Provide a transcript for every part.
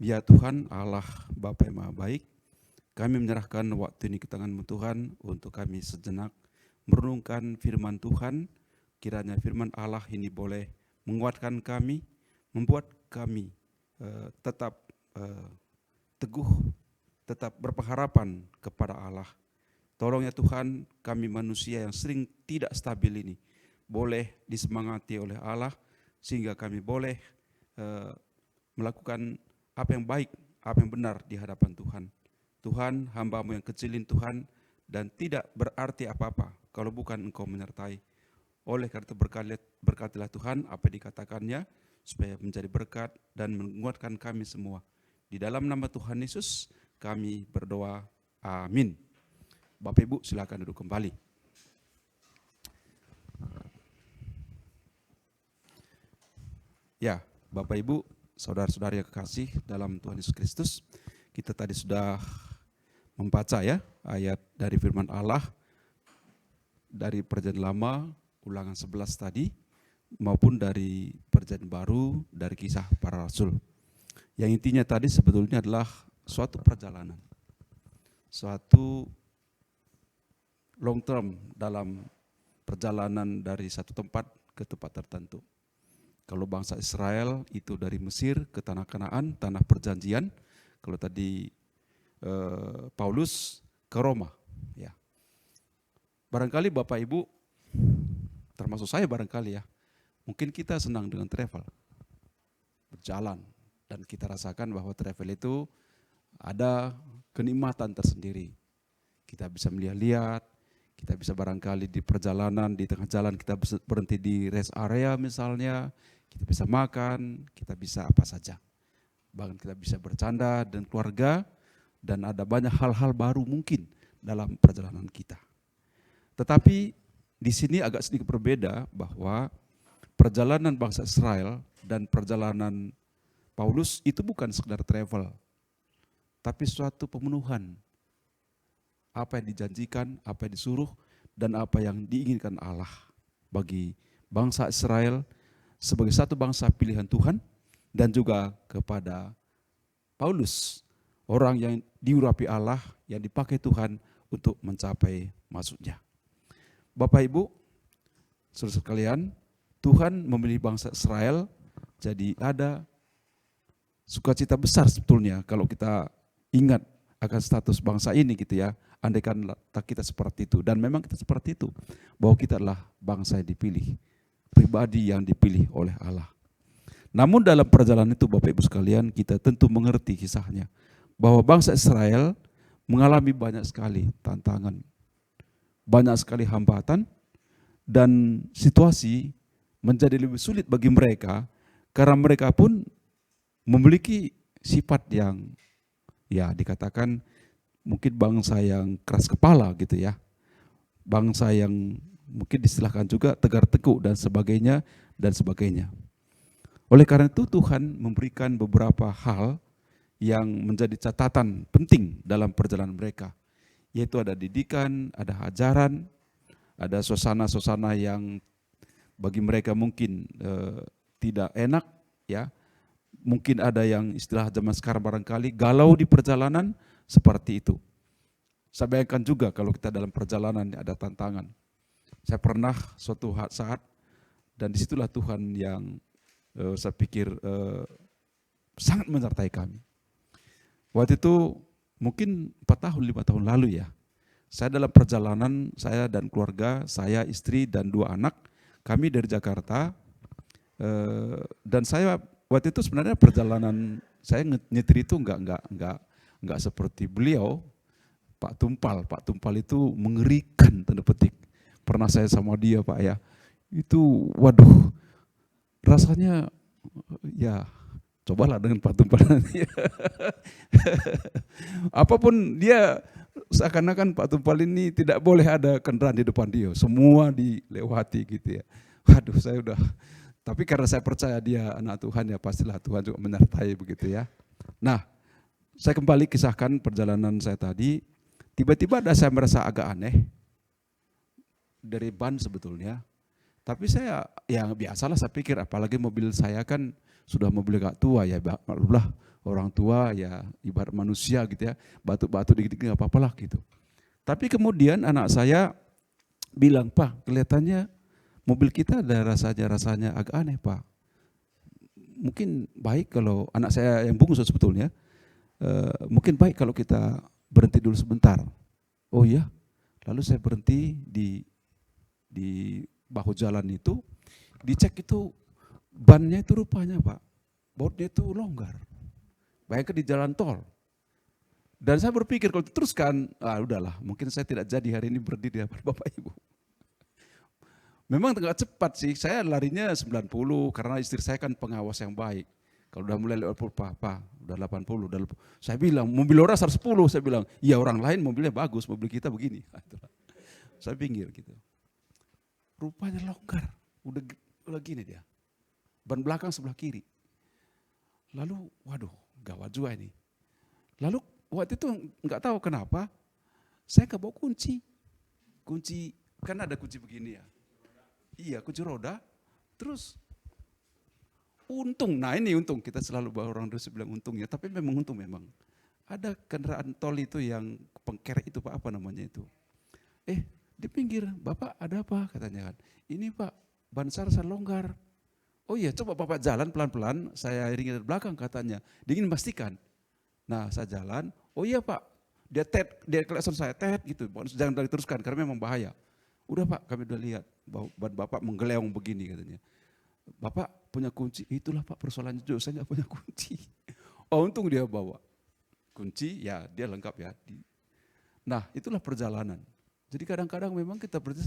Ya Tuhan Allah Bapa yang Maha Baik, kami menyerahkan waktu ini ke tangan-Mu Tuhan untuk kami sejenak merenungkan firman Tuhan. Kiranya firman Allah ini boleh menguatkan kami, membuat kami tetap teguh, tetap berpengharapan kepada Allah. Tolong ya Tuhan, kami manusia yang sering tidak stabil ini boleh disemangati oleh Allah, sehingga kami boleh melakukan apa yang baik, apa yang benar di hadapan Tuhan. Tuhan, hamba-Mu yang kecilin Tuhan, dan tidak berarti apa-apa kalau bukan Engkau menyertai. Oleh karena itu berkatilah Tuhan apa yang dikatakannya, supaya menjadi berkat dan menguatkan kami semua. Di dalam nama Tuhan Yesus kami berdoa, amin. Bapak Ibu silakan duduk kembali. Ya, Bapak Ibu, saudara-saudari yang kekasih dalam Tuhan Yesus Kristus, kita tadi sudah membaca ya ayat dari firman Allah dari Perjanjian Lama Ulangan 11 tadi, maupun dari Perjanjian Baru dari Kisah Para Rasul. Yang intinya tadi sebetulnya adalah suatu perjalanan, suatu long term dalam perjalanan dari satu tempat ke tempat tertentu. Kalau bangsa Israel itu dari Mesir ke tanah Kanaan, tanah perjanjian. Kalau tadi Paulus ke Roma. Ya. Barangkali Bapak Ibu, termasuk saya barangkali ya, mungkin kita senang dengan travel, berjalan, dan kita rasakan bahwa travel itu ada kenikmatan tersendiri. Kita bisa melihat-lihat, kita bisa barangkali di perjalanan, di tengah jalan kita berhenti di rest area misalnya, kita bisa makan, kita bisa apa saja. Bahkan kita bisa bercanda dengan keluarga, dan ada banyak hal-hal baru mungkin dalam perjalanan kita. Tetapi di sini agak sedikit berbeda, bahwa perjalanan bangsa Israel dan perjalanan Paulus itu bukan sekedar travel, tapi suatu pemenuhan. Apa yang dijanjikan, apa yang disuruh, dan apa yang diinginkan Allah bagi bangsa Israel sebagai satu bangsa pilihan Tuhan, dan juga kepada Paulus, orang yang diurapi Allah, yang dipakai Tuhan untuk mencapai maksudnya. Bapak Ibu, saudara sekalian, Tuhan memilih bangsa Israel, jadi ada sukacita besar sebetulnya kalau kita ingat akan status bangsa ini gitu ya. Andaikan kita seperti itu, dan memang kita seperti itu, bahwa kita adalah bangsa yang dipilih, pribadi yang dipilih oleh Allah. Namun dalam perjalanan itu Bapak Ibu sekalian, kita tentu mengerti kisahnya, bahwa bangsa Israel mengalami banyak sekali tantangan, banyak sekali hambatan, dan situasi menjadi lebih sulit bagi mereka, karena mereka pun memiliki sifat yang ya dikatakan mungkin bangsa yang keras kepala gitu ya. Bangsa yang mungkin distilahkan juga tegar tengkuk dan sebagainya dan sebagainya. Oleh karena itu Tuhan memberikan beberapa hal yang menjadi catatan penting dalam perjalanan mereka. Yaitu ada didikan, ada ajaran, ada suasana-suasana yang bagi mereka mungkin tidak enak ya. Mungkin ada yang istilah zaman sekarang barangkali galau di perjalanan, seperti itu. Saya bayangkan juga kalau kita dalam perjalanan ada tantangan. Saya pernah suatu saat, dan disitulah Tuhan yang saya pikir sangat menyertai kami. Waktu itu mungkin 4 tahun, 5 tahun lalu ya. Saya dalam perjalanan, saya dan keluarga, saya, istri, dan 2 anak, kami dari Jakarta, dan saya waktu itu sebenarnya perjalanan saya nyetir itu enggak seperti beliau, Pak Tumpal. Pak Tumpal itu mengerikan tanda petik. Pernah saya sama dia Pak ya, itu waduh rasanya ya cobalah dengan Pak Tumpal nanti. Apapun dia seakan-akan Pak Tumpal ini tidak boleh ada kendaraan di depan dia, semua dilewati gitu ya. Waduh saya udah, tapi karena saya percaya dia anak Tuhan ya pastilah Tuhan juga menyertai begitu ya. Nah, saya kembali kisahkan perjalanan saya tadi, tiba-tiba ada saya merasa agak aneh dari ban sebetulnya, Tapi saya, ya biasalah saya pikir, apalagi mobil saya kan sudah mobil agak tua ya, maklumlah orang tua ya ibarat manusia gitu ya, batuk-batuk dikit-dikit nggak apa-apa lah gitu. Tapi kemudian anak saya bilang, Pak kelihatannya mobil kita ada rasanya agak aneh Pak. Mungkin baik kalau, anak saya yang bungsu sebetulnya, mungkin baik kalau kita berhenti dulu sebentar. Oh ya, lalu saya berhenti di bahu jalan itu, dicek itu bannya itu rupanya Pak, bautnya itu longgar. Bayangkan di jalan tol. Dan saya berpikir kalau diteruskan, udahlah, mungkin saya tidak jadi hari ini berdiri di hadapan Bapak Ibu. Memang agak cepat sih, saya larinya 90 karena istri saya kan pengawas yang baik. Kalau udah mulai lewat Pak, udah 80, saya bilang mobil orang 110, saya bilang, iya orang lain mobilnya bagus, mobil kita begini. Saya pinggir gitu. Rupanya longgar, udah gini dia. Ban belakang sebelah kiri. Lalu, waduh, gawat juga ini. Lalu waktu itu nggak tahu kenapa, saya nggak bawa kunci. Kunci, kan ada kunci begini ya. Iya, kunci roda. Terus, untung, nah ini untung, kita selalu bawa orang Indonesia bilang untungnya, tapi memang untung memang. Ada kendaraan tol itu yang pengkerek itu Pak, apa namanya itu. Di pinggir, Bapak ada apa katanya kan. Ini Pak, ban saya longgar. Oh iya, coba Bapak jalan pelan-pelan, saya iringi dari belakang katanya. Dia ingin memastikan. Nah saya jalan, oh iya Pak, dia klakson saya, gitu, jangan diteruskan karena memang bahaya. Udah Pak, kami udah lihat, ban Bapak menggeleong begini katanya. Bapak punya kunci, itulah Pak persoalannya juga, saya nggak punya kunci. Oh untung dia bawa kunci, ya dia lengkap ya. Nah itulah perjalanan. Jadi kadang-kadang memang kita berada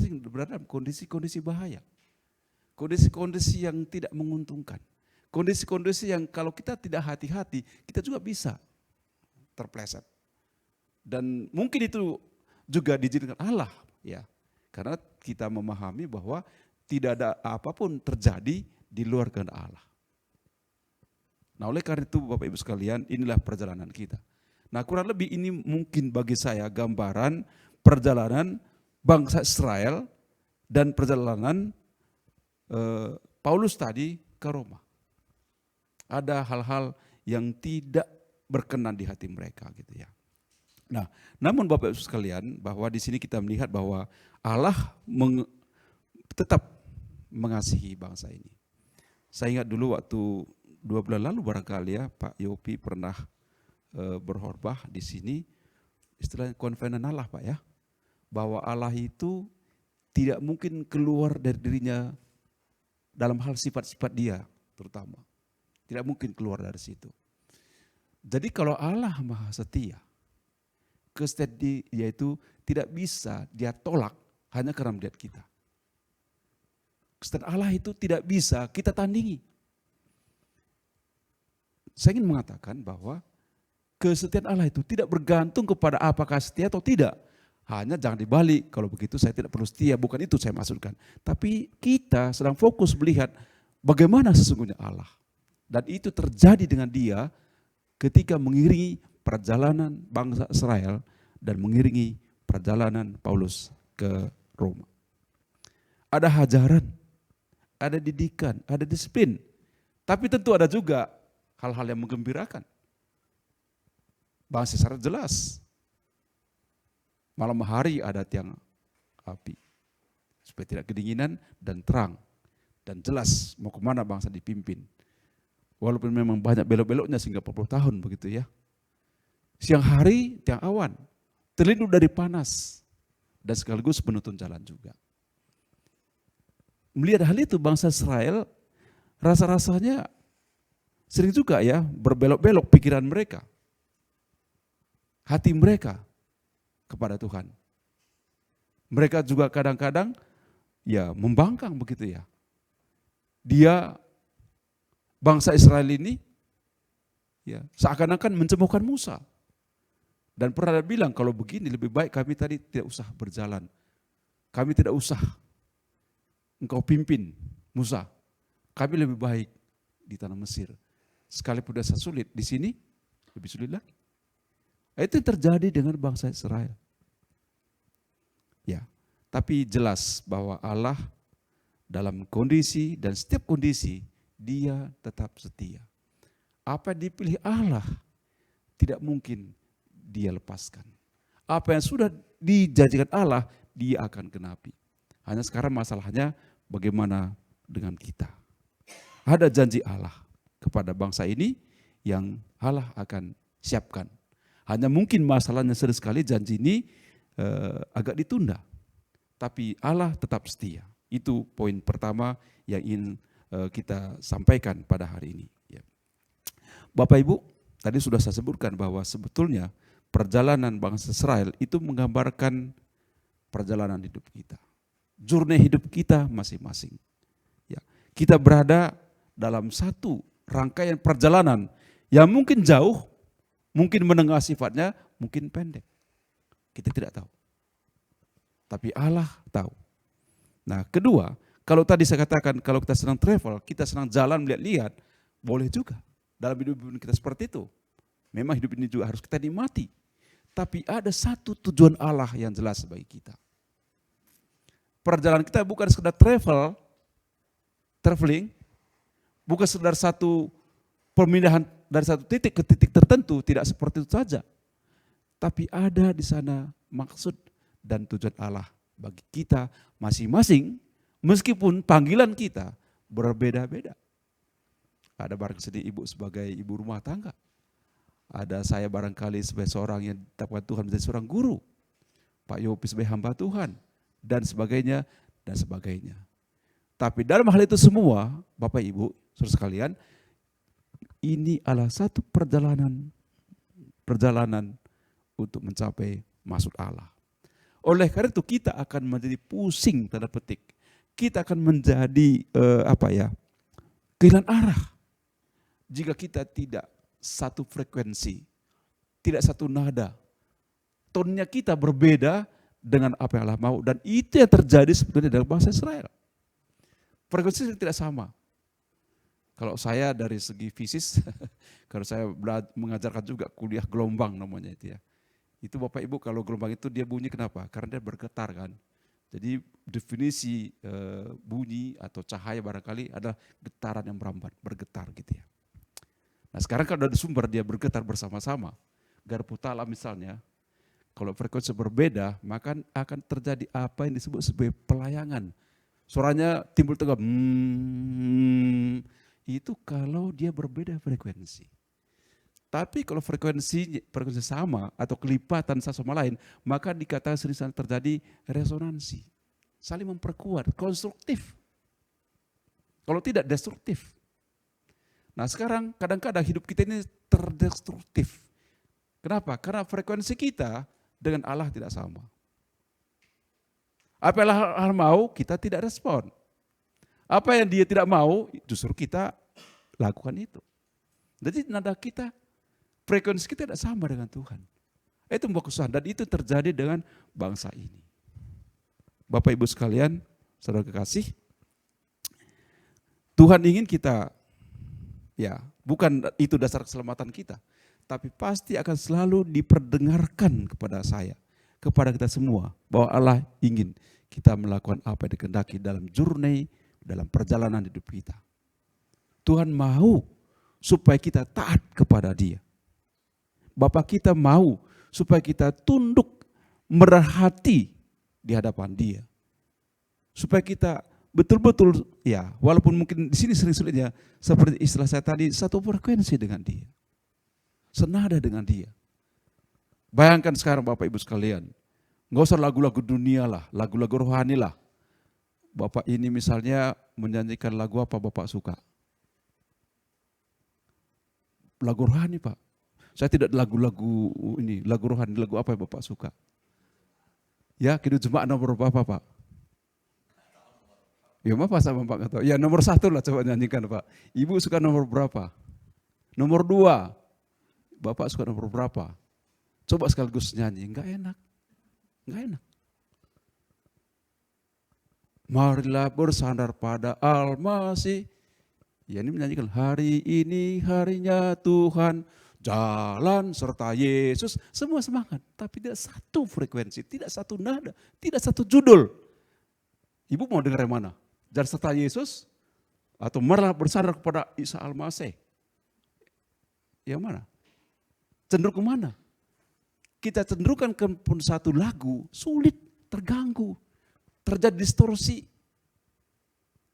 dalam kondisi-kondisi bahaya. Kondisi-kondisi yang tidak menguntungkan. Kondisi-kondisi yang kalau kita tidak hati-hati, kita juga bisa terpleset. Dan mungkin itu juga diizinkan Allah ya. Karena kita memahami bahwa tidak ada apapun terjadi di luar kehendak Allah. Nah oleh karena itu Bapak Ibu sekalian, inilah perjalanan kita. Nah kurang lebih ini mungkin bagi saya gambaran perjalanan bangsa Israel dan perjalanan Paulus tadi ke Roma. Ada hal-hal yang tidak berkenan di hati mereka gitu ya. Nah, namun Bapak Ibu sekalian, bahwa di sini kita melihat bahwa Allah tetap mengasihi bangsa ini. Saya ingat dulu waktu 2 bulan lalu barangkali ya, Pak Yopi pernah berkhotbah di sini, istilahnya konvenen Allah Pak ya, bahwa Allah itu tidak mungkin keluar dari dirinya dalam hal sifat-sifat dia terutama. Tidak mungkin keluar dari situ. Jadi kalau Allah Maha Setia, kesetiaan dia itu tidak bisa dia tolak hanya karena melihat kita. Kesetiaan Allah itu tidak bisa kita tandingi. Saya ingin mengatakan bahwa kesetiaan Allah itu tidak bergantung kepada apakah setia atau tidak. Hanya jangan dibalik, kalau begitu saya tidak perlu setia, bukan itu saya maksudkan. Tapi kita sedang fokus melihat bagaimana sesungguhnya Allah. Dan itu terjadi dengan dia ketika mengiringi perjalanan bangsa Israel dan mengiringi perjalanan Paulus ke Roma. Ada hajaran, ada didikan, ada disiplin. Tapi tentu ada juga hal-hal yang menggembirakan. Bangsa Israel jelas. Malam hari ada tiang api. Supaya tidak kedinginan dan terang. Dan jelas mau kemana bangsa dipimpin. Walaupun memang banyak belok-beloknya sehingga 40 tahun begitu ya. Siang hari tiang awan. Terlindung dari panas. Dan sekaligus penuntun jalan juga. Melihat hal itu bangsa Israel rasa-rasanya sering juga ya berbelok-belok pikiran mereka. Hati mereka kepada Tuhan. Mereka juga kadang-kadang ya membangkang begitu ya. Dia bangsa Israel ini ya seakan-akan mencemoohkan Musa. Dan pernah bilang kalau begini lebih baik kami tadi tidak usah berjalan. Kami tidak usah engkau pimpin Musa. Kami lebih baik di tanah Mesir. Sekalipun dasar sulit, di sini lebih sulit lagi. Itu yang terjadi dengan bangsa Israel. Ya, tapi jelas bahwa Allah dalam kondisi dan setiap kondisi dia tetap setia. Apa yang dipilih Allah tidak mungkin dia lepaskan. Apa yang sudah dijanjikan Allah dia akan genapi. Hanya sekarang masalahnya bagaimana dengan kita. Ada janji Allah kepada bangsa ini yang Allah akan siapkan. Hanya mungkin masalahnya sekali janji ini agak ditunda. Tapi Allah tetap setia. Itu poin pertama yang ingin kita sampaikan pada hari ini. Bapak Ibu, tadi sudah saya sebutkan bahwa sebetulnya perjalanan bangsa Israel itu menggambarkan perjalanan hidup kita. Journey hidup kita masing-masing. Ya, kita berada dalam satu rangkaian perjalanan yang mungkin jauh, mungkin menengah sifatnya, mungkin pendek. Kita tidak tahu. Tapi Allah tahu. Nah, kedua, kalau tadi saya katakan kalau kita senang travel, kita senang jalan melihat-lihat, boleh juga. Dalam hidup kita seperti itu. Memang hidup ini juga harus kita nikmati. Tapi ada satu tujuan Allah yang jelas bagi kita. Perjalanan kita bukan sekedar traveling, bukan sekedar satu pemindahan dari satu titik ke titik tertentu, tidak seperti itu saja. Tapi ada di sana maksud dan tujuan Allah bagi kita masing-masing, meskipun panggilan kita berbeda-beda. Ada barangkali ibu sebagai ibu rumah tangga. Ada saya barangkali sebagai seorang yang dapat Tuhan menjadi seorang guru. Pak Yopi sebagai hamba Tuhan. Dan sebagainya, dan sebagainya. Tapi dalam hal itu semua, Bapak Ibu, saudara sekalian, ini adalah satu perjalanan untuk mencapai maksud Allah. Oleh karena itu kita akan menjadi pusing, tanda petik. Kita akan menjadi kehilangan arah. Jika kita tidak satu frekuensi, tidak satu nada, tonnya kita berbeda dengan apa yang Allah mau. Dan itu yang terjadi sebetulnya dalam bangsa Israel. Frekuensi tidak sama. Kalau saya dari segi fisis, kalau saya mengajarkan juga kuliah gelombang namanya itu ya. Itu Bapak Ibu kalau gelombang itu dia bunyi kenapa? Karena dia bergetar kan. Jadi definisi bunyi atau cahaya barangkali adalah getaran yang merambat, bergetar gitu ya. Nah sekarang kalau ada sumber dia bergetar bersama-sama. Garpu tala misalnya, kalau frekuensi berbeda maka akan terjadi apa yang disebut sebagai pelayangan. Suaranya timbul tegap, itu kalau dia berbeda frekuensi. Tapi kalau frekuensi sama atau kelipatan satu sama lain, maka dikatakan sering terjadi resonansi. Saling memperkuat, konstruktif. Kalau tidak destruktif. Nah sekarang kadang-kadang hidup kita ini terdestruktif. Kenapa? Karena frekuensi kita dengan Allah tidak sama. Apa yang Allah mau, kita tidak respon. Apa yang dia tidak mau, justru kita lakukan itu. Jadi nada kita, frekuensi kita tidak sama dengan Tuhan. Itu membuat kesusahan dan itu terjadi dengan bangsa ini. Bapak Ibu sekalian, saudara kekasih, Tuhan ingin kita, ya bukan itu dasar keselamatan kita, tapi pasti akan selalu diperdengarkan kepada saya, kepada kita semua, bahwa Allah ingin kita melakukan apa yang dikehendaki dalam journey, dalam perjalanan hidup kita. Tuhan mau supaya kita taat kepada Dia. Bapak kita mau supaya kita tunduk merahati di hadapan Dia. Supaya kita betul-betul ya, walaupun mungkin di sini sering sulitnya seperti istilah saya tadi, satu frekuensi dengan Dia. Senada dengan Dia. Bayangkan sekarang Bapak Ibu sekalian, nggak usah lagu-lagu dunia lah, lagu-lagu rohani lah. Bapak ini misalnya menyanyikan lagu apa Bapak suka? Lagu rohani Pak. Saya tidak lagu-lagu ini, lagu rohani, lagu apa yang Bapak suka? Ya, Kidung Jemaat nomor berapa Pak? Ya apa sama Pak nggak tahu. Ya nomor 1 lah coba nyanyikan Pak. Ibu suka nomor berapa? Nomor 2. Bapak suka nomor berapa? Coba sekaligus nyanyi, enggak enak. Enggak enak. Marilah bersandar pada Al-Masih. Ya ini menyanyikan hari ini harinya Tuhan, jalan serta Yesus, semua semangat. Tapi tidak satu frekuensi, tidak satu nada, tidak satu judul. Ibu mau dengar yang mana? dan serta Yesus atau malah bersandar kepada Isa Al-Masih? Yang mana? Cenderung kemana? Kita cenderungkan ke satu lagu, sulit, terganggu, terjadi distorsi,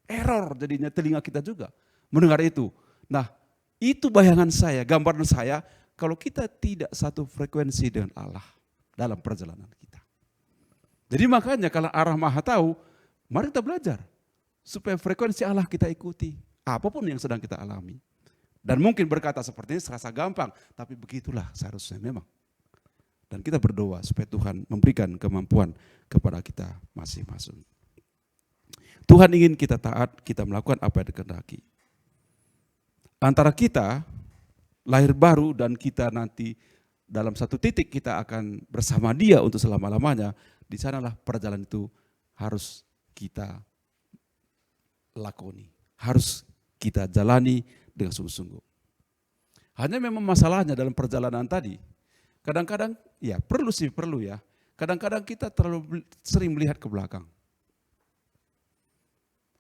error jadinya telinga kita juga mendengar itu. Nah, itu bayangan saya, gambaran saya, kalau kita tidak satu frekuensi dengan Allah dalam perjalanan kita. Jadi makanya kalau arah Maha tahu, mari kita belajar supaya frekuensi Allah kita ikuti, apapun yang sedang kita alami. Dan mungkin berkata seperti ini serasa gampang, tapi begitulah seharusnya memang. Dan kita berdoa supaya Tuhan memberikan kemampuan kepada kita masing-masing. Tuhan ingin kita taat, kita melakukan apa yang dikehendaki. Antara kita lahir baru dan kita nanti dalam satu titik kita akan bersama Dia untuk selama-lamanya, di sanalah perjalanan itu harus kita lakoni, harus kita jalani dengan sungguh-sungguh. Hanya memang masalahnya dalam perjalanan tadi, kadang-kadang ya perlu ya. Kadang-kadang kita terlalu sering melihat ke belakang.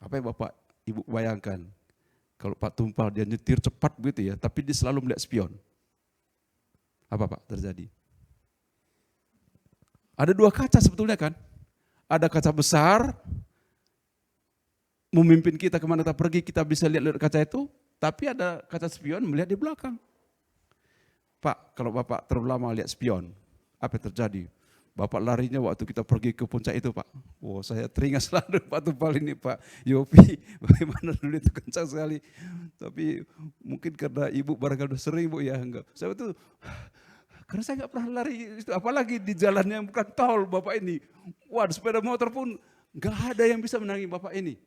Apa yang Bapak Ibu bayangkan? Kalau Pak Tumpal dia nyetir cepat begitu ya, tapi dia selalu melihat spion. Apa Pak terjadi? Ada dua kaca sebetulnya kan? Ada kaca besar, memimpin kita kemana kita pergi, kita bisa lihat kaca itu. Tapi ada kaca spion melihat di belakang. Pak, kalau Bapak terlalu lama lihat spion, apa yang terjadi? Bapak larinya waktu kita pergi ke puncak itu Pak. Wow, saya teringat selalu Pak Tumpal ini Pak Yopi. Bagaimana dulu itu kencang sekali. Tapi mungkin karena Ibu barangkali udah sering Bu ya. Enggak. Saya itu, karena saya enggak pernah lari. Apalagi di jalan yang bukan tol Bapak ini. Waduh, sepeda motor pun enggak ada yang bisa menandingi Bapak ini.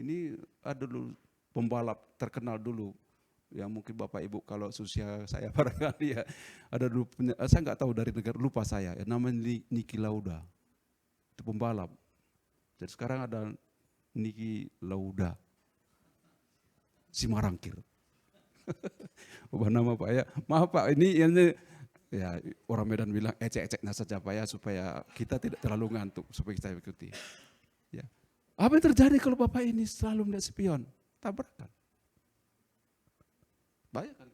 Ini ada dulu pembalap terkenal dulu, yang mungkin Bapak Ibu kalau usia saya barangkali ya, ada dulu, saya nggak tahu dari negara, lupa saya, ya, namanya Niki Lauda, itu pembalap. Jadi sekarang ada Niki Lauda, Simarangkir. Ubah nama Pak ya, maaf Pak, ini ya orang Medan bilang ecek-eceknya saja Pak ya, supaya kita tidak terlalu ngantuk, supaya kita ikuti. Ya. Apa yang terjadi kalau Bapak ini selalu melihat spion? Tabrakan. Banyak kan.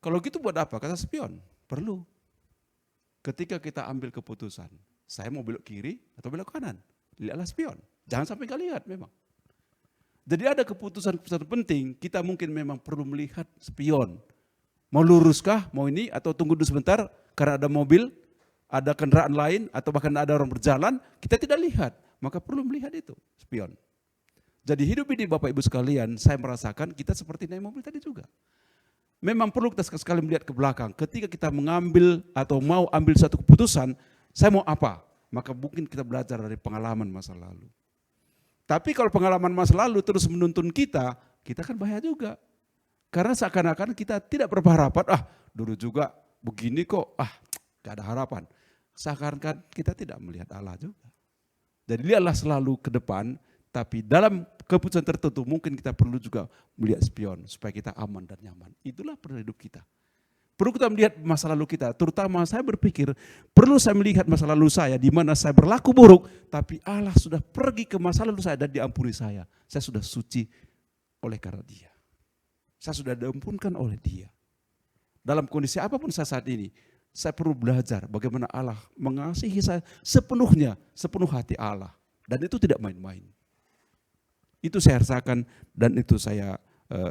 Kalau gitu buat apa? Kata spion, perlu. Ketika kita ambil keputusan, saya mau belok kiri atau belok kanan, lihatlah spion. Jangan sampai nggak lihat memang. Jadi ada keputusan-keputusan penting, kita mungkin memang perlu melihat spion. Mau luruskah, mau ini, atau tunggu dulu sebentar, karena ada mobil, ada kendaraan lain, atau bahkan ada orang berjalan, kita tidak lihat. Maka perlu melihat itu, spion. Jadi hidup ini Bapak Ibu sekalian, saya merasakan kita seperti naik mobil tadi juga. Memang perlu kita sekali melihat ke belakang. Ketika kita mengambil atau mau ambil satu keputusan, saya mau apa? Maka mungkin kita belajar dari pengalaman masa lalu. Tapi kalau pengalaman masa lalu terus menuntun kita, kita kan bahaya juga. Karena seakan-akan kita tidak berharapan, dulu juga begini kok, gak ada harapan. Seakan-akan kita tidak melihat Allah juga. Jadi lihatlah selalu ke depan, tapi dalam keputusan tertentu mungkin kita perlu juga melihat spion supaya kita aman dan nyaman. Itulah perlu hidup kita. Perlu kita melihat masa lalu kita, terutama saya berpikir perlu saya melihat masa lalu saya di mana saya berlaku buruk, tapi Allah sudah pergi ke masa lalu saya dan diampuni saya. Saya sudah suci oleh karena Dia. Saya sudah diampunkan oleh Dia. Dalam kondisi apapun saya saat ini, saya perlu belajar bagaimana Allah mengasihi saya sepenuhnya, sepenuh hati Allah. Dan itu tidak main-main. Itu saya rasakan dan itu saya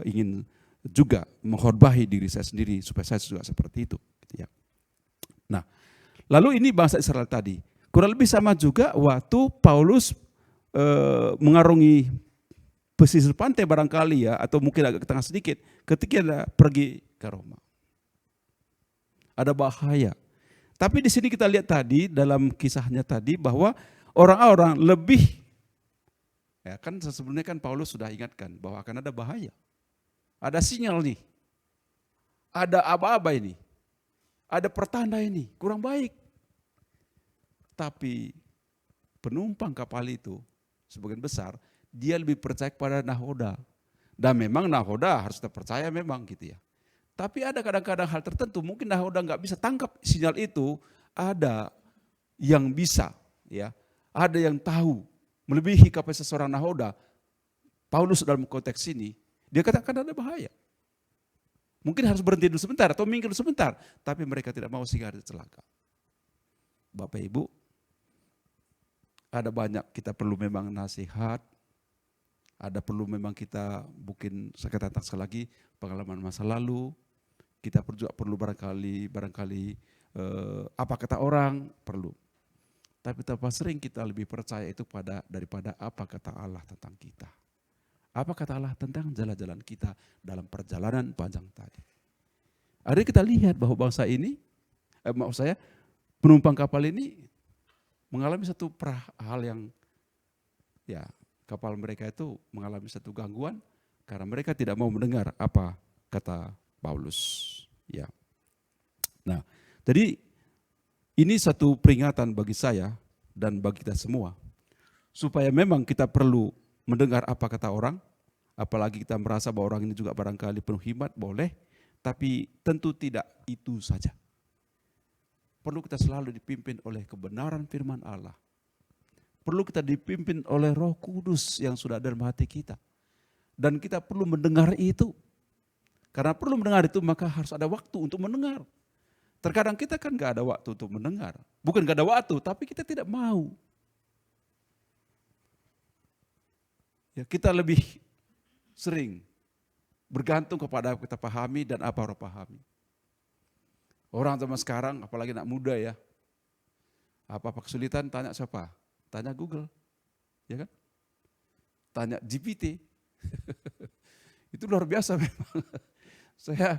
ingin juga mengkhotbahi diri saya sendiri supaya saya juga seperti itu. Ya. Nah, lalu ini bangsa Israel tadi. Kurang lebih sama juga waktu Paulus mengarungi pesisir pantai barangkali ya, atau mungkin agak ke tengah sedikit, ketika dia pergi ke Roma. Ada bahaya. Tapi di sini kita lihat tadi dalam kisahnya tadi bahwa orang-orang lebih, ya kan sebelumnya kan Paulus sudah ingatkan bahwa akan ada bahaya. Ada sinyal nih. Ada aba-aba ini. Ada pertanda ini, kurang baik. Tapi penumpang kapal itu sebagian besar dia lebih percaya kepada nahoda. Dan memang nahoda harus terpercaya memang gitu ya. Tapi ada kadang-kadang hal tertentu mungkin nahoda nggak bisa tangkap sinyal itu, ada yang bisa ya. Ada yang tahu melebihi kapasitas seorang nahoda, Paulus dalam konteks ini, dia katakan ada bahaya. Mungkin harus berhenti dulu sebentar atau minggir dulu sebentar. Tapi mereka tidak mau sehingga ada celaka. Bapak Ibu, ada banyak kita perlu memang nasihat. Ada perlu memang kita mungkin saya katakan sekali lagi pengalaman masa lalu. Kita juga perlu barangkali apa kata orang perlu. Tapi betapa sering kita lebih percaya itu daripada apa kata Allah tentang kita. Apa kata Allah tentang jalan-jalan kita dalam perjalanan panjang tadi. Ada kita lihat bahwa bangsa ini, penumpang kapal ini mengalami satu hal yang, ya kapal mereka itu mengalami satu gangguan karena mereka tidak mau mendengar apa kata Paulus. Ya. Nah, jadi ini satu peringatan bagi saya dan bagi kita semua, supaya memang kita perlu mendengar apa kata orang, apalagi kita merasa bahwa orang ini juga barangkali penuh hikmat, boleh, tapi tentu tidak itu saja. Perlu kita selalu dipimpin oleh kebenaran firman Allah. Perlu kita dipimpin oleh Roh Kudus yang sudah ada dalam hati kita. Dan kita perlu mendengar itu. Karena perlu mendengar itu maka harus ada waktu untuk mendengar. Terkadang kita kan gak ada waktu untuk mendengar. Bukan gak ada waktu, tapi kita tidak mau. Ya, kita lebih sering bergantung kepada apa kita pahami dan apa orang pahami. Orang zaman sekarang, apalagi anak muda ya, apa-apa kesulitan tanya siapa? Tanya Google, ya kan? Tanya GPT. Itu luar biasa memang. Saya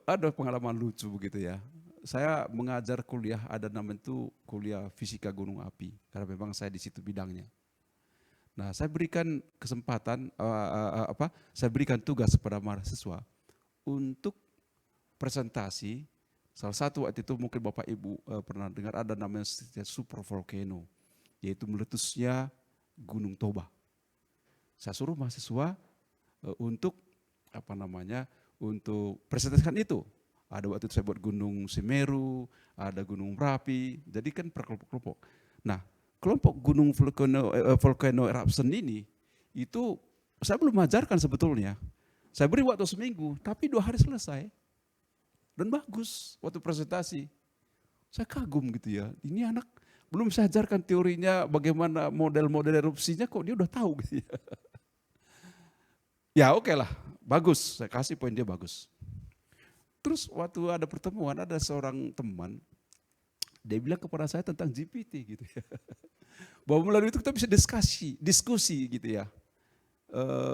ada pengalaman lucu begitu ya. Saya mengajar kuliah, ada namanya itu kuliah fisika gunung api, karena memang saya di situ bidangnya. Nah, saya berikan kesempatan, saya berikan tugas kepada mahasiswa untuk presentasi. Salah satu waktu itu mungkin Bapak Ibu pernah dengar ada namanya supervolcano, yaitu meletusnya Gunung Toba. Saya suruh mahasiswa untuk untuk presentasikan itu. Ada waktu itu saya buat Gunung Semeru, ada Gunung Merapi, jadi kan per kelompok-kelompok. Nah, kelompok gunung volcano eruption ini, itu saya belum ajarkan sebetulnya. Saya beri waktu seminggu, tapi 2 hari selesai. Dan bagus waktu presentasi. Saya kagum gitu ya, ini anak belum saya ajarkan teorinya bagaimana model-model erupsinya kok dia udah tahu gitu ya. Ya oke lah, bagus, saya kasih poin dia bagus. Terus waktu ada pertemuan, ada seorang teman, dia bilang kepada saya tentang GPT gitu ya. Bahwa melalui itu kita bisa diskusi gitu ya.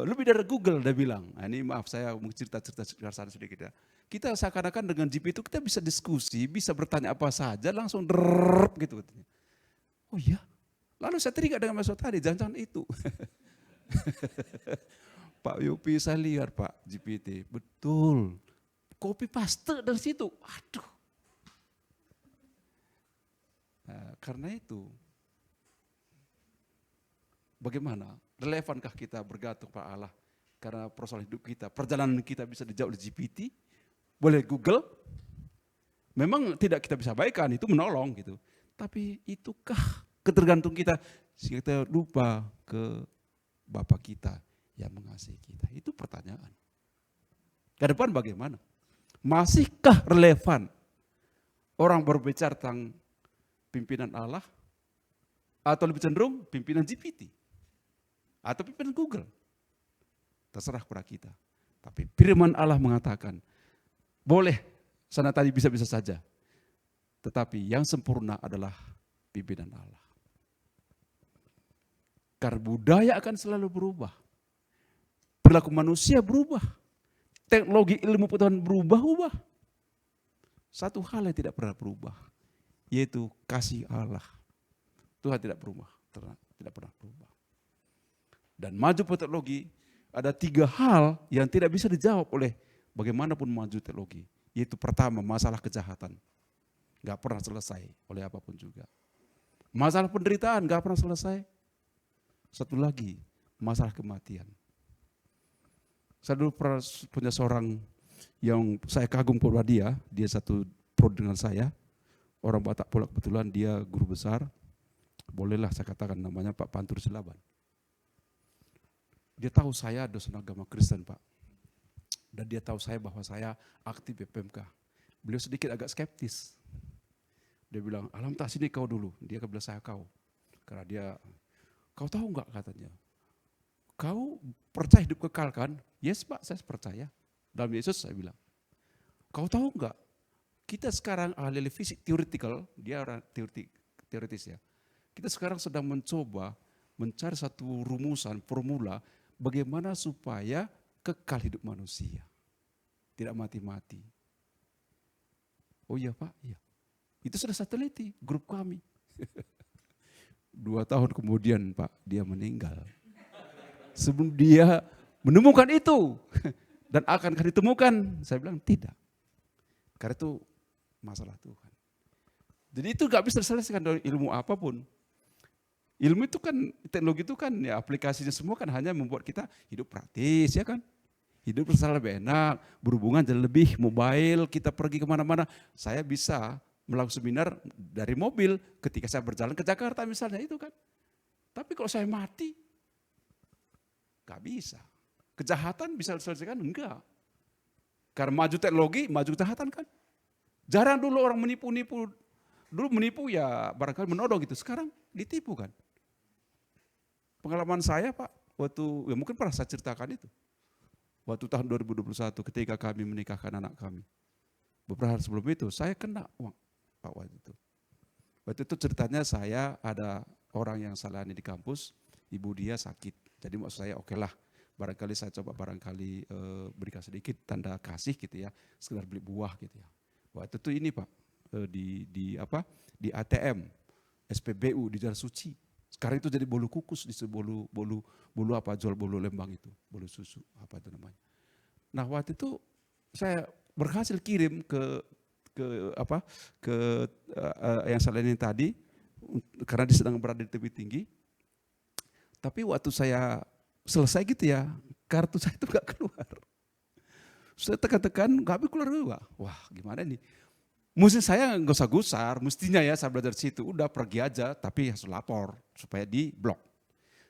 Lebih dari Google dia bilang. Nah, ini maaf saya mau cerita-cerita sana sedikit ya. Kita seakan-akan dengan GPT itu kita bisa diskusi, bisa bertanya apa saja langsung gitu. Oh iya. Lalu saya teringat dengan maksud tadi, jangan-jangan itu. Pak Yopi saya lihat Pak GPT, betul. Copy paste dari situ. Aduh. Nah, karena itu, bagaimana? Relevankah kita bergantung pada Allah? Karena persoalan hidup kita, perjalanan kita bisa dijawab oleh GPT, boleh Google. Memang tidak kita bisa baikkan, itu menolong gitu. Tapi itukah ketergantung kita sehingga kita lupa ke Bapa kita yang mengasihi kita? Itu pertanyaan. Ke depan bagaimana? Masihkah relevan orang berbicara tentang pimpinan Allah atau lebih cenderung pimpinan GPT atau pimpinan Google? Terserah kepada kita. Tapi firman Allah mengatakan, boleh sana tadi bisa-bisa saja. Tetapi yang sempurna adalah pimpinan Allah. Karena budaya akan selalu berubah. Perilaku manusia berubah. Teknologi ilmu pengetahuan berubah-ubah. Satu hal yang tidak pernah berubah, yaitu kasih Allah. Tuhan tidak berubah, tidak pernah berubah. Dan maju teknologi, ada 3 hal yang tidak bisa dijawab oleh bagaimanapun maju teknologi. Yaitu pertama, masalah kejahatan. Gak pernah selesai oleh apapun juga. Masalah penderitaan gak pernah selesai. Satu lagi, masalah kematian. Saya dulu pernah punya seorang yang saya kagum kepada dia satu pro dengan saya, orang Batak pula kebetulan, dia guru besar, Bolehlah saya katakan namanya Pak Pantur Silaban. Dia tahu saya dosen agama Kristen Pak. Dan dia tahu saya bahwa saya aktif PMK. Beliau sedikit agak skeptis. Dia bilang, alhamdulillah sini kau dulu. Dia bilang saya kau. Karena dia, kau tahu enggak katanya. Kau percaya hidup kekal kan? Yes Pak, saya percaya. Dalam Yesus saya bilang. Kau tahu enggak? Kita sekarang ahli fisik theoretical, dia orang teoritis ya. Kita sekarang sedang mencoba mencari satu rumusan, formula, bagaimana supaya kekal hidup manusia. Tidak mati-mati. Oh iya Pak, iya. Itu sudah saya teliti, grup kami. 2 tahun kemudian Pak, dia meninggal. Sebelum dia menemukan itu, dan akankah ditemukan? Saya bilang tidak. Karena itu masalah Tuhan. Jadi itu gak bisa diselesaikan dari ilmu apapun. Ilmu itu kan, teknologi itu kan ya aplikasinya semua kan hanya membuat kita hidup praktis ya kan. Hidup bersama lebih enak, berhubungan jadi lebih mobile, kita pergi kemana-mana. Saya bisa melakukan seminar dari mobil ketika saya berjalan ke Jakarta misalnya itu kan. Tapi kalau saya mati, gak bisa. Kejahatan bisa diselesaikan? Enggak. Karena maju teknologi, maju kejahatan kan. Jarang dulu orang menipu-nipu. Dulu menipu ya barangkali menodong gitu. Sekarang ditipu kan. Pengalaman saya Pak, waktu ya mungkin pernah saya ceritakan itu. Waktu tahun 2021 ketika kami menikahkan anak kami. Beberapa hari sebelum itu saya kena uang Pak waktu itu. Waktu itu ceritanya saya ada orang yang salahnya di kampus, ibu dia sakit. Jadi maksud saya oke lah, barangkali saya coba berikan sedikit tanda kasih gitu ya, sekedar beli buah gitu ya. Waktu itu ini Pak, di ATM, SPBU di Jalan Suci. Sekarang itu jadi bolu kukus, bolu apa jual bolu Lembang itu, bolu susu apa itu namanya. Nah waktu itu saya berhasil kirim ke yang saya ini tadi, karena dia sedang berada di tebing tinggi. Tapi waktu saya selesai gitu ya, kartu saya itu gak keluar. Saya tekan-tekan, gak keluar juga. Wah gimana nih? Mesti saya nggak usah gusar, mestinya ya saya belajar di situ, udah pergi aja, tapi harus lapor supaya di blok.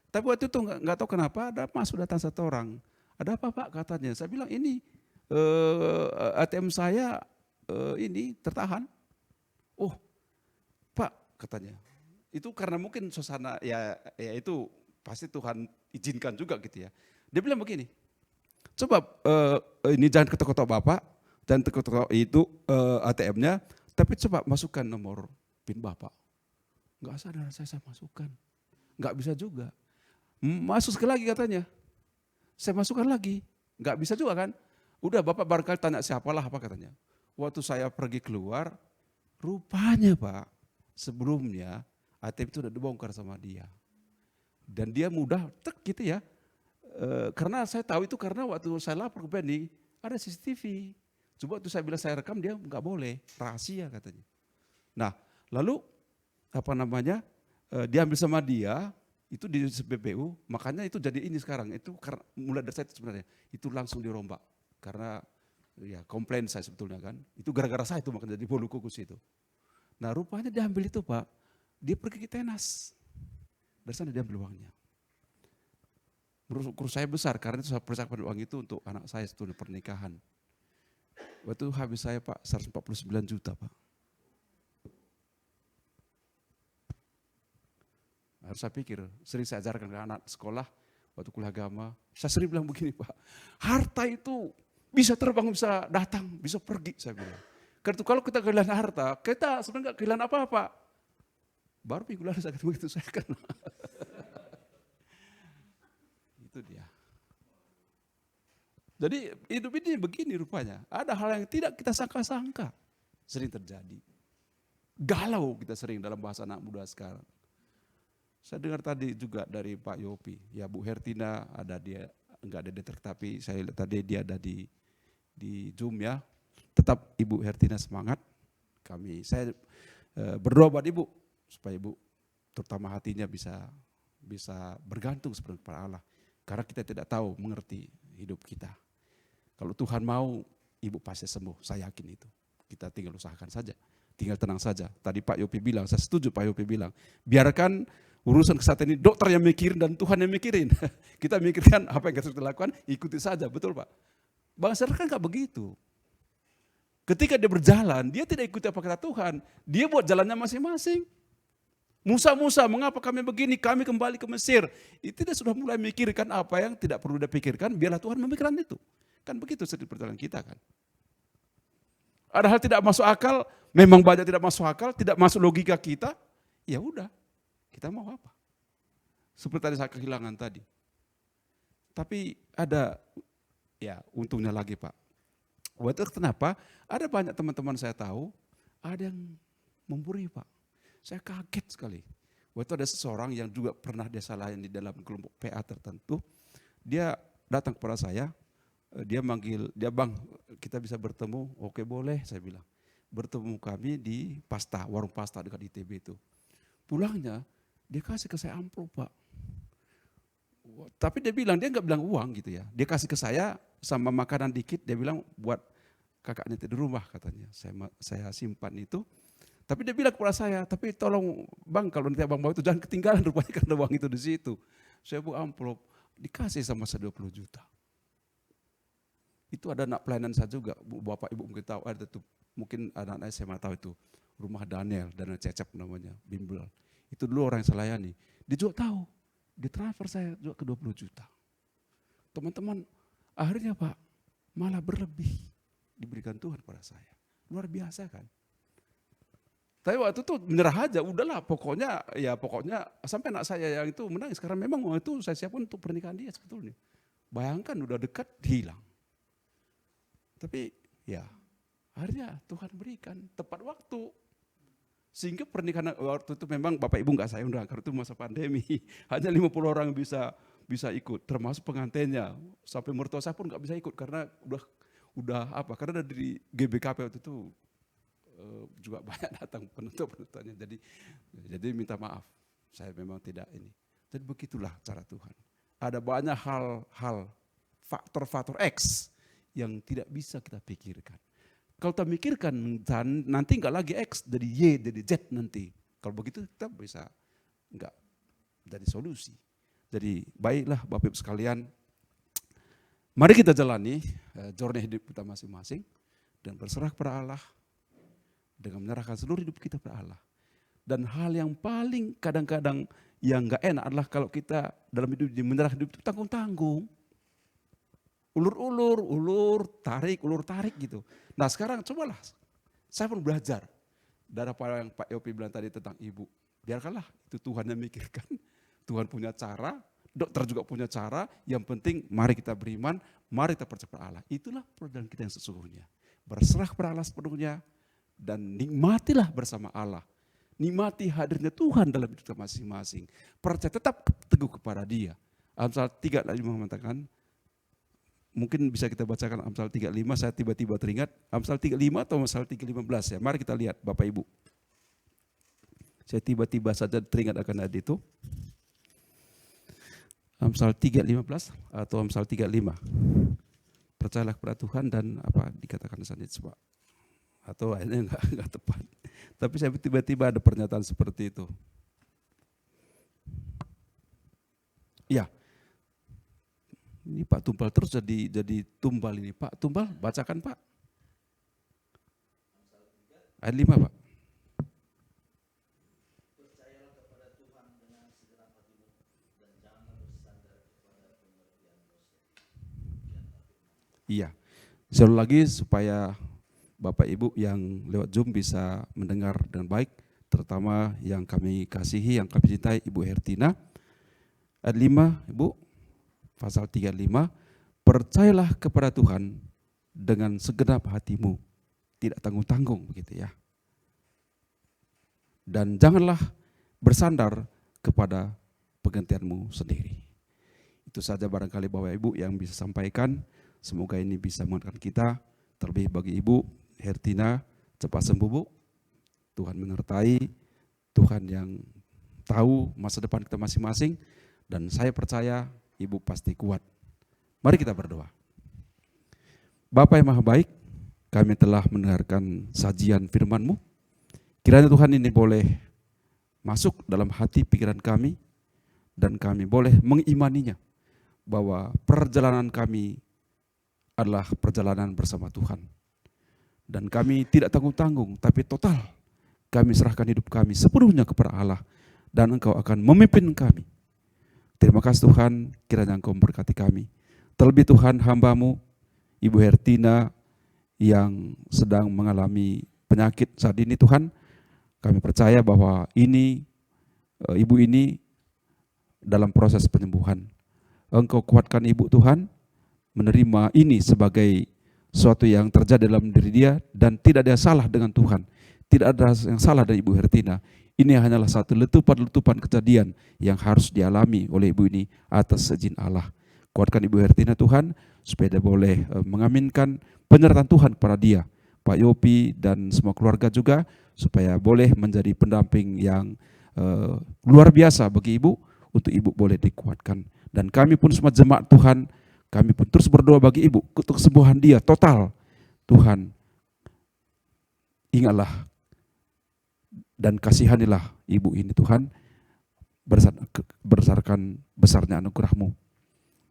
Tapi waktu itu nggak tahu kenapa ada masuk datang satu orang, ada apa Pak katanya, saya bilang ini ATM saya ini tertahan. Oh Pak katanya, itu karena mungkin suasana ya itu pasti Tuhan izinkan juga gitu ya. Dia bilang begini, coba ini jangan ketok-ketok Bapak, dan ketok itu ATM-nya, tapi coba masukkan nomor PIN Bapak. Enggak sadar saya masukkan. Enggak bisa juga. Masuk sekali lagi katanya. Saya masukkan lagi. Enggak bisa juga kan. Udah Bapak barangkali tanya siapalah apa katanya. Waktu saya pergi keluar, rupanya Pak, sebelumnya ATM itu udah dibongkar sama dia. Dan dia mudah tek gitu ya. Karena saya tahu itu karena waktu saya lapor ke Benny, ada CCTV. Coba waktu saya bilang saya rekam, dia nggak boleh, rahasia katanya. Nah lalu diambil sama dia, itu di BPU, makanya itu jadi ini sekarang, itu karena mulai dari saya itu sebenarnya, itu langsung dirombak. Karena ya komplain saya sebetulnya kan, itu gara-gara saya itu makanya jadi bolu kukus itu. Nah rupanya diambil itu Pak, dia pergi ke Tenas, dari sana diambil uangnya. Menurut saya besar, karena itu saya persiapkan uang itu untuk anak saya sebetulnya pernikahan. Waktu itu habis saya Pak 149 juta Pak. Harus saya pikir, sering saya ajarkan ke anak sekolah, waktu kuliah agama, saya sering bilang begini Pak, harta itu bisa terbang, bisa datang, bisa pergi saya bilang. Karena kalau kita kehilangan harta, kita sebenarnya gak kehilangan apa-apa. Baru minggu lalu saya ketemu itu saya kena. Itu dia. Jadi hidup ini begini rupanya. Ada hal yang tidak kita sangka-sangka sering terjadi. Galau kita sering dalam bahasa anak muda sekarang. Saya dengar tadi juga dari Pak Yopi, ya Bu Hertina ada dia, enggak ada dia, tapi saya lihat tadi dia ada di Zoom ya. Tetap Ibu Hertina semangat. Saya berdoa buat Ibu supaya Ibu terutama hatinya bisa bergantung seperti kepada Allah. Karena kita tidak tahu mengerti hidup kita. Kalau Tuhan mau, Ibu pasti sembuh, saya yakin itu. Kita tinggal usahakan saja. tinggal tenang saja. Tadi Pak Yopi bilang, saya setuju Pak Yopi bilang, biarkan urusan kesehatan ini dokter yang mikirin dan Tuhan yang mikirin. Kita mikirkan apa yang harus kita lakukan, ikuti saja, betul Pak? Bangsa kan gak begitu. Ketika dia berjalan, dia tidak ikuti apa kata Tuhan. Dia buat jalannya masing-masing. Musa, mengapa kami begini? Kami kembali ke Mesir. Itu dia sudah mulai mikirkan apa yang tidak perlu dia pikirkan, biarlah Tuhan memikirkan itu. Kan begitu setiap perjalanan kita kan. Ada hal tidak masuk akal, memang banyak tidak masuk akal, tidak masuk logika kita, ya udah, kita mau apa? Seperti tadi saya kehilangan tadi. Tapi ada, ya untungnya lagi Pak. Waktu itu kenapa? Ada banyak teman-teman saya tahu, ada yang memburi Pak. Saya kaget sekali. Waktu ada seseorang yang juga pernah dia salahin di dalam kelompok PA tertentu, dia datang kepada saya, dia manggil, dia bang kita bisa bertemu, oke boleh saya bilang. Bertemu kami di pasta, warung pasta dekat ITB itu. Pulangnya dia kasih ke saya amplop Pak. Tapi dia bilang, dia nggak bilang uang gitu ya. Dia kasih ke saya sama makanan dikit, dia bilang buat kakaknya di rumah katanya. Saya simpan itu. Tapi dia bilang kepada saya, tapi tolong bang kalau nanti abang bawa itu jangan ketinggalan rupanya karena uang itu di situ. Saya buat amplop, dikasih sama saya 20 juta. Itu ada anak pelayanan saya juga, bapak ibu mungkin tahu, ada tuh mungkin anak-anak SMA tahu itu, rumah Daniel Cecep namanya, bimbel. Itu dulu orang yang saya layani. Dia juga tahu, dia transfer saya juga ke 20 juta. Teman-teman, akhirnya Pak, malah berlebih diberikan Tuhan pada saya. Luar biasa kan. Tapi waktu itu menyerah aja, udahlah pokoknya sampai anak saya yang itu menangis. Karena memang waktu itu saya siapkan untuk pernikahan dia sebetulnya. Bayangkan udah dekat, hilang. Tapi ya akhirnya Tuhan berikan tepat waktu. Sehingga pernikahan waktu itu memang Bapak Ibu enggak saya undang, karena itu masa pandemi. Hanya 50 orang bisa ikut, termasuk pengantinnya. Sampai mertua saya pun enggak bisa ikut karena karena dari GBKP waktu itu juga banyak datang penonton-penontonnya. Jadi minta maaf, saya memang tidak ini. Jadi begitulah cara Tuhan. Ada banyak hal faktor-faktor X yang tidak bisa kita pikirkan. Kalau kita pikirkan nanti enggak lagi X, jadi Y, jadi Z nanti. Kalau begitu kita bisa enggak jadi solusi. Jadi baiklah Bapak Ibu sekalian, mari kita jalani journey hidup kita masing-masing dan berserah kepada Allah dengan menyerahkan seluruh hidup kita kepada Allah. Dan hal yang paling kadang-kadang yang enggak enak adalah kalau kita dalam hidup menyerahkan hidup itu tanggung-tanggung. Ulur tarik gitu. Nah sekarang cobalah, saya pun belajar. Dari apa yang Pak Yopi bilang tadi tentang ibu. Biarkanlah itu Tuhan yang mikirkan. Tuhan punya cara, dokter juga punya cara. Yang penting mari kita beriman, mari kita percaya pada Allah. Itulah perjalanan kita yang sesungguhnya. Berserah kepada Allah sepenuhnya dan nikmatilah bersama Allah. Nikmati hadirnya Tuhan dalam hidup kita masing-masing. Percaya tetap teguh kepada Dia. Amsal 3:5 mengatakan, mungkin bisa kita bacakan Amsal 3:5, saya tiba-tiba teringat. Amsal 3:5 atau Amsal 3:15 ya, mari kita lihat Bapak Ibu. Saya tiba-tiba saja teringat akan ayat itu. Amsal 3:15 atau Amsal 3:5. Percayalah kepada Tuhan dan apa dikatakan di sana coba. Atau ayatnya enggak tepat. Tapi saya tiba-tiba ada pernyataan seperti itu. Ya. Ini Pak Tumbal terus jadi tumbal ini. Pak Tumbal, bacakan Pak. Ayat 5 Pak. Percayalah kepada Tuhan dengan segenap hatimu dan janganlah bersandar kepada pengertian dosa. Iya. Sekali lagi supaya Bapak Ibu yang lewat Zoom bisa mendengar dengan baik, terutama yang kami kasihi, yang kami cintai Ibu Hertina. Ayat 5 Ibu. Pasal 3:5, percayalah kepada Tuhan dengan segenap hatimu, tidak tanggung-tanggung begitu ya. Dan janganlah bersandar kepada pengertianmu sendiri. Itu saja barangkali Bapak Ibu yang bisa sampaikan, semoga ini bisa menguatkan kita, terlebih bagi Ibu Hertina, cepat sembuh Bu. Tuhan menyertai, Tuhan yang tahu masa depan kita masing-masing, dan saya percaya Ibu pasti kuat. Mari kita berdoa. Bapa yang Maha Baik, kami telah mendengarkan sajian firman-Mu. Kiranya Tuhan ini boleh masuk dalam hati pikiran kami, dan kami boleh mengimaninya, bahwa perjalanan kami adalah perjalanan bersama Tuhan. Dan kami tidak tanggung-tanggung, tapi total kami serahkan hidup kami sepenuhnya kepada Allah, dan Engkau akan memimpin kami. Terima kasih Tuhan, kiranya Engkau memberkati kami. Terlebih Tuhan, hamba-Mu, Ibu Hertina, yang sedang mengalami penyakit saat ini Tuhan, kami percaya bahwa ibu ini dalam proses penyembuhan. Engkau kuatkan ibu Tuhan, menerima ini sebagai sesuatu yang terjadi dalam diri dia, dan tidak ada yang salah dengan Tuhan. Tidak ada yang salah dari Ibu Hertina. Ini hanyalah satu letupan-letupan kejadian yang harus dialami oleh ibu ini atas izin Allah. Kuatkan Ibu Hertina Tuhan, supaya dia boleh mengaminkan penyertaan Tuhan kepada dia, Pak Yopi dan semua keluarga juga, supaya boleh menjadi pendamping yang luar biasa bagi ibu, untuk ibu boleh dikuatkan. Dan kami pun semua jemaat Tuhan, kami pun terus berdoa bagi ibu untuk kesembuhan dia total. Tuhan, ingatlah dan kasihanilah ibu ini Tuhan, berdasarkan besarnya anugerah-Mu.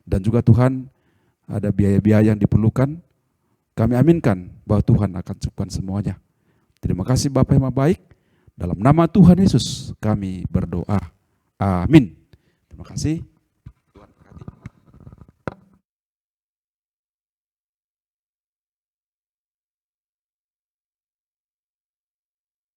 Dan juga Tuhan, ada biaya-biaya yang diperlukan, kami aminkan bahwa Tuhan akan cukupkan semuanya. Terima kasih Bapa yang baik, dalam nama Tuhan Yesus kami berdoa. Amin. Terima kasih.